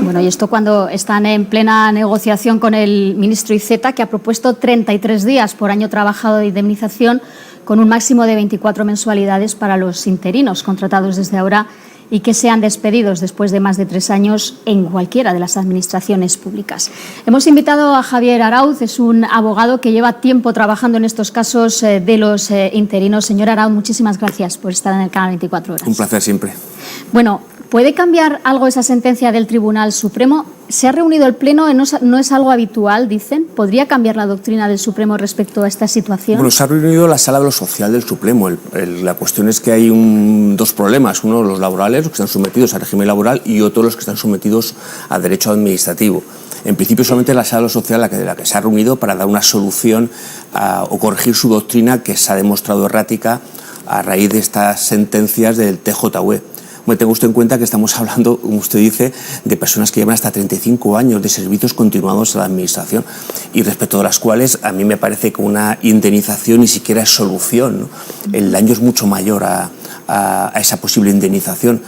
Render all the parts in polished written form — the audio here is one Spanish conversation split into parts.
Bueno, y esto cuando están en plena negociación con el ministro Iceta, que ha propuesto 33 días por año trabajado de indemnización con un máximo de 24 mensualidades para los interinos contratados desde ahora y que sean despedidos después de más de 3 años en cualquiera de las administraciones públicas. Hemos invitado a Javier Arauz, es un abogado que lleva tiempo trabajando en estos casos de los interinos. Señor Arauz, muchísimas gracias por estar en el canal 24 Horas. Un placer siempre. Bueno, ¿puede cambiar algo esa sentencia del Tribunal Supremo? ¿Se ha reunido el Pleno? ¿No es algo habitual, dicen? ¿Podría cambiar la doctrina del Supremo respecto a esta situación? Bueno, se ha reunido la Sala de lo Social del Supremo. La cuestión es que hay dos problemas. Uno, los laborales, los que están sometidos al régimen laboral, y otro, los que están sometidos a derecho administrativo. En principio, solamente la Sala de lo Social la que se ha reunido para dar una solución o corregir su doctrina, que se ha demostrado errática a raíz de estas sentencias del TJUE. Bueno, tenga usted en cuenta que estamos hablando, como usted dice, de personas que llevan hasta 35 años de servicios continuados a la Administración y respecto a las cuales a mí me parece que una indemnización ni siquiera es solución, ¿no? El daño es mucho mayor a esa posible indemnización.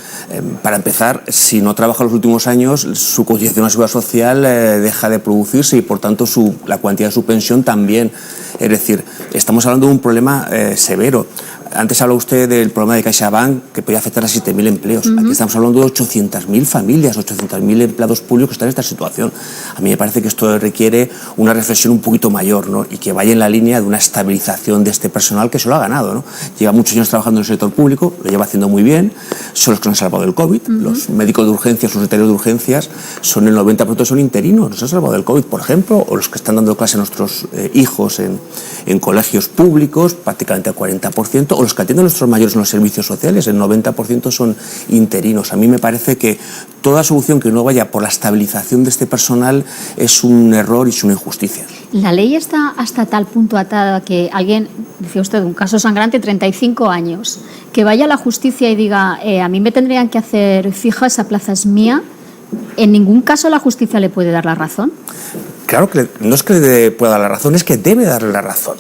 Para empezar, si no trabaja los últimos años, su cotización a la Seguridad Social deja de producirse y, por tanto, la cuantía de su pensión también. Es decir, estamos hablando de un problema severo. Antes habló usted del problema de CaixaBank, que podía afectar a 7.000 empleos. Aquí estamos hablando de 800.000 familias, 800.000 empleados públicos que están en esta situación. A mí me parece que esto requiere una reflexión un poquito mayor, ¿no? Y que vaya en la línea de una estabilización de este personal que se lo ha ganado, ¿no? Lleva muchos años trabajando en el sector público, lo lleva haciendo muy bien, son los que nos han salvado del COVID. Los médicos de urgencias, los secretarios de urgencias, son el 90% son interinos, nos han salvado del COVID, por ejemplo, o los que están dando clase a nuestros hijos en colegios públicos, prácticamente el 40%, o los que atienden a nuestros mayores en los servicios sociales, el 90% son interinos. A mí me parece que toda solución que no vaya por la estabilización de este personal es un error y es una injusticia. La ley está hasta tal punto atada que alguien, decía usted, un caso sangrante, 35 años, que vaya a la justicia y diga, a mí me tendrían que hacer fija, esa plaza es mía. ¿En ningún caso la justicia le puede dar la razón? Claro que no es que le pueda dar la razón, es que debe darle la razón,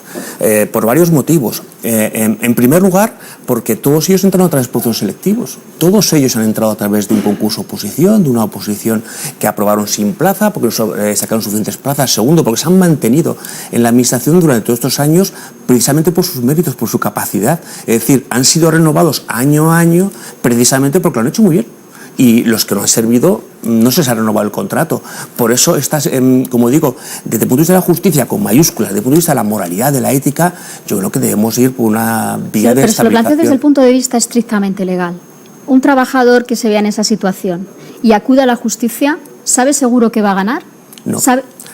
por varios motivos. En primer lugar, porque todos ellos entran a través de procesos selectivos. Todos ellos han entrado a través de un concurso oposición, de una oposición que aprobaron sin plaza, porque sacaron suficientes plazas. Segundo, porque se han mantenido en la Administración durante todos estos años precisamente por sus méritos, por su capacidad. Es decir, han sido renovados año a año precisamente porque lo han hecho muy bien. Y los que no han servido, no se les ha renovado el contrato. Por eso, como digo, desde el punto de vista de la justicia, con mayúsculas, desde el punto de vista de la moralidad, de la ética, yo creo que debemos ir por una vía de estabilización. Pero se lo planteo desde el punto de vista estrictamente legal. Un trabajador que se vea en esa situación y acuda a la justicia, ¿sabe seguro que va a ganar? No.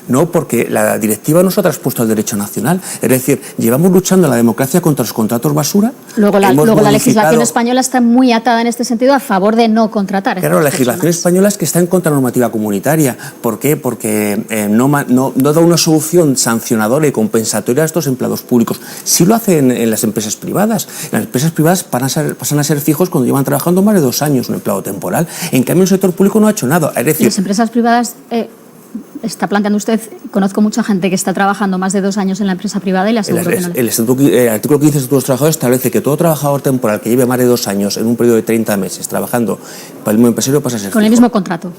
No, porque la directiva no se ha traspuesto al derecho nacional. Es decir, llevamos luchando en la democracia contra los contratos basura. Luego la legislación española está muy atada en este sentido a favor de no contratar. Claro, la legislación española es que está en contra de la normativa comunitaria. ¿Por qué? Porque no da una solución sancionadora y compensatoria a estos empleados públicos. Sí lo hacen en las empresas privadas. En las empresas privadas pasan a ser fijos cuando llevan trabajando más de 2 años un empleado temporal. En cambio, el sector público no ha hecho nada. Es decir, las empresas privadas... Está planteando usted, conozco mucha gente que está trabajando más de 2 años en la empresa privada y le aseguro que no le... El artículo 15 del Estatuto de los Trabajadores establece que todo trabajador temporal que lleve más de 2 años en un periodo de 30 meses trabajando para el mismo empresario pasa a ser fijo. Con el mismo contrato.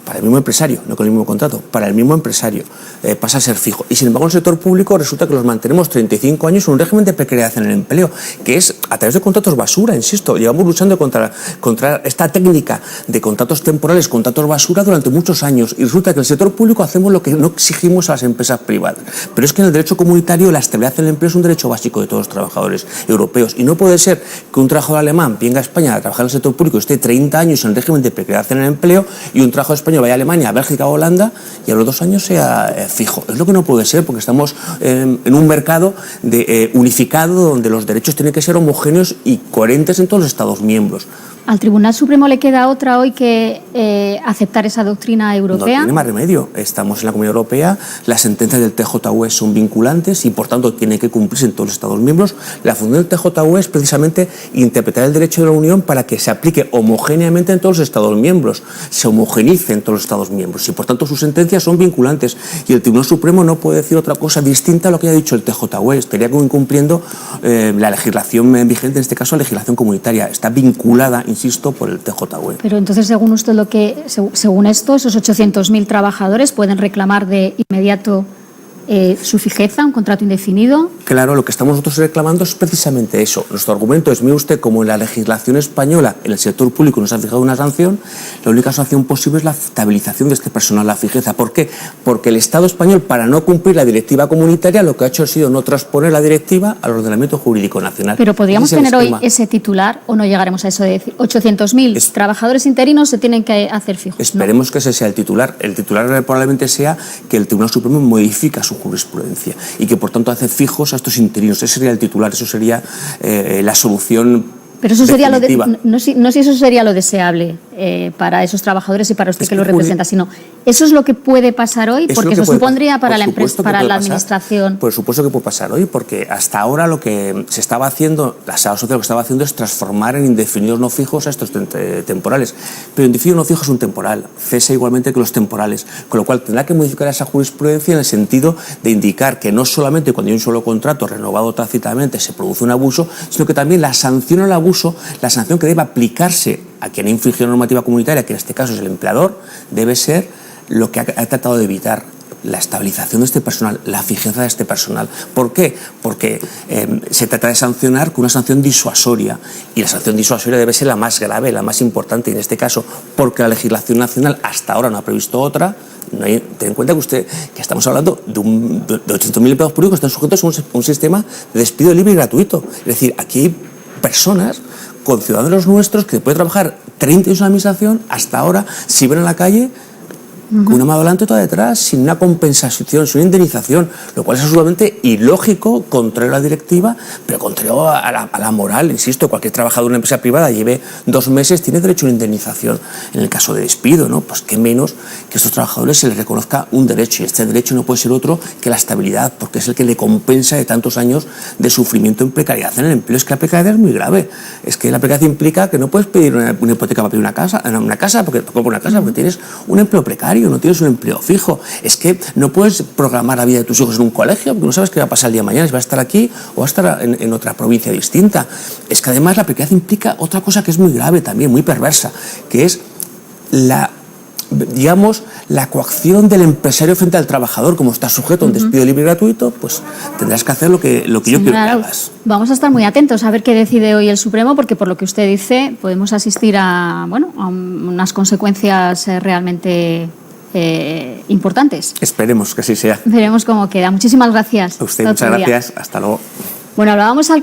Para el mismo empresario, no con el mismo contrato, para el mismo empresario pasa a ser fijo. Y sin embargo, en el sector público resulta que los mantenemos 35 años en un régimen de precariedad en el empleo, que es a través de contratos basura, insisto. Llevamos luchando contra esta técnica de contratos temporales, contratos basura durante muchos años. Y resulta que en el sector público hacemos lo que no exigimos a las empresas privadas. Pero es que en el derecho comunitario la estabilidad en el empleo es un derecho básico de todos los trabajadores europeos. Y no puede ser que un trabajador alemán venga a España a trabajar en el sector público y esté 30 años en el régimen de precariedad en el empleo y un trabajador español vaya a Alemania, a Bélgica o Holanda y a los 2 años sea fijo. Es lo que no puede ser, porque estamos en un mercado unificado donde los derechos tienen que ser homogéneos y coherentes en todos los Estados miembros. ¿Al Tribunal Supremo le queda otra hoy que aceptar esa doctrina europea? No tiene más remedio. Estamos en la Comunidad Europea, las sentencias del TJUE son vinculantes y, por tanto, tienen que cumplirse en todos los Estados miembros. La función del TJUE es precisamente interpretar el derecho de la Unión para que se aplique homogéneamente en todos los Estados miembros, se homogenice en todos los Estados miembros y, por tanto, sus sentencias son vinculantes y el Tribunal Supremo no puede decir otra cosa distinta a lo que haya dicho el TJUE. Estaría incumpliendo la legislación vigente, en este caso la legislación comunitaria. Está vinculada, insisto, insisto, por el TJUE. Pero entonces, según usted, según esto, esos 800.000 trabajadores pueden reclamar de inmediato su fijeza, un contrato indefinido. Claro, lo que estamos nosotros reclamando es precisamente eso. Nuestro argumento es, mire usted, como en la legislación española, en el sector público nos ha fijado una sanción, la única sanción posible es la estabilización de este personal, la fijeza. ¿Por qué? Porque el Estado español, para no cumplir la directiva comunitaria, lo que ha hecho ha sido no transponer la directiva al ordenamiento jurídico nacional. Pero ¿podríamos tener hoy ese titular o no llegaremos a eso de decir 800.000 trabajadores interinos se tienen que hacer fijos? Esperemos que ese sea el titular. El titular probablemente sea que el Tribunal Supremo modifica su jurisprudencia y que por tanto hace fijos a estos interinos. Ese sería el titular, eso sería la solución. Pero eso sería no si eso sería lo deseable para esos trabajadores y para usted que lo representa, sino eso es lo que puede pasar hoy, porque eso supondría para la empresa, para la administración. Por supuesto que puede pasar hoy, porque hasta ahora lo que se estaba haciendo, la Seguridad Social lo que estaba haciendo es transformar en indefinidos no fijos a estos temporales. Pero indefinido no fijo es un temporal, cesa igualmente que los temporales, con lo cual tendrá que modificar esa jurisprudencia en el sentido de indicar que no solamente cuando hay un solo contrato renovado tácitamente se produce un abuso, sino que también la sanción al abuso, la sanción que debe aplicarse a quien ha infringido la normativa comunitaria, que en este caso es el empleador, debe ser lo que ha tratado de evitar: la estabilización de este personal, la fijeza de este personal. ¿Por qué? Porque se trata de sancionar con una sanción disuasoria, y la sanción disuasoria debe ser la más grave, la más importante, y en este caso, porque la legislación nacional hasta ahora no ha previsto otra. Ten en cuenta que estamos hablando de 800.000 empleados públicos que están sujetos a un sistema de despido libre y gratuito. Es decir, aquí hay personas, con ciudadanos nuestros, que pueden trabajar 30 años en la administración, hasta ahora, si ven en la calle, con una mano adelante y otra detrás, sin una compensación, sin una indemnización, lo cual es absolutamente ilógico, contrario a la directiva, pero contrario a la moral. Insisto, cualquier trabajador de una empresa privada lleve 2 meses, tiene derecho a una indemnización en el caso de despido, ¿no? Pues qué menos que a estos trabajadores se les reconozca un derecho, y este derecho no puede ser otro que la estabilidad, porque es el que le compensa de tantos años de sufrimiento en precariedad en el empleo. Es que la precariedad es muy grave, es que la precariedad implica que no puedes pedir una hipoteca para pedir una casa porque tienes un empleo precario, no tienes un empleo fijo. Es que no puedes programar la vida de tus hijos en un colegio porque no sabes qué va a pasar el día de mañana, si va a estar aquí o va a estar en otra provincia distinta. Es que además la precariedad implica otra cosa que es muy grave también, muy perversa, que es la coacción del empresario frente al trabajador. Como está sujeto a un despido libre y gratuito, pues tendrás que hacer lo que yo quiero que hagas. Vamos a estar muy atentos a ver qué decide hoy el Supremo, porque por lo que usted dice podemos asistir a unas consecuencias realmente importantes. Esperemos que así sea. Veremos cómo queda. Muchísimas gracias. A usted, muchas gracias. Hasta luego. Bueno, hablábamos al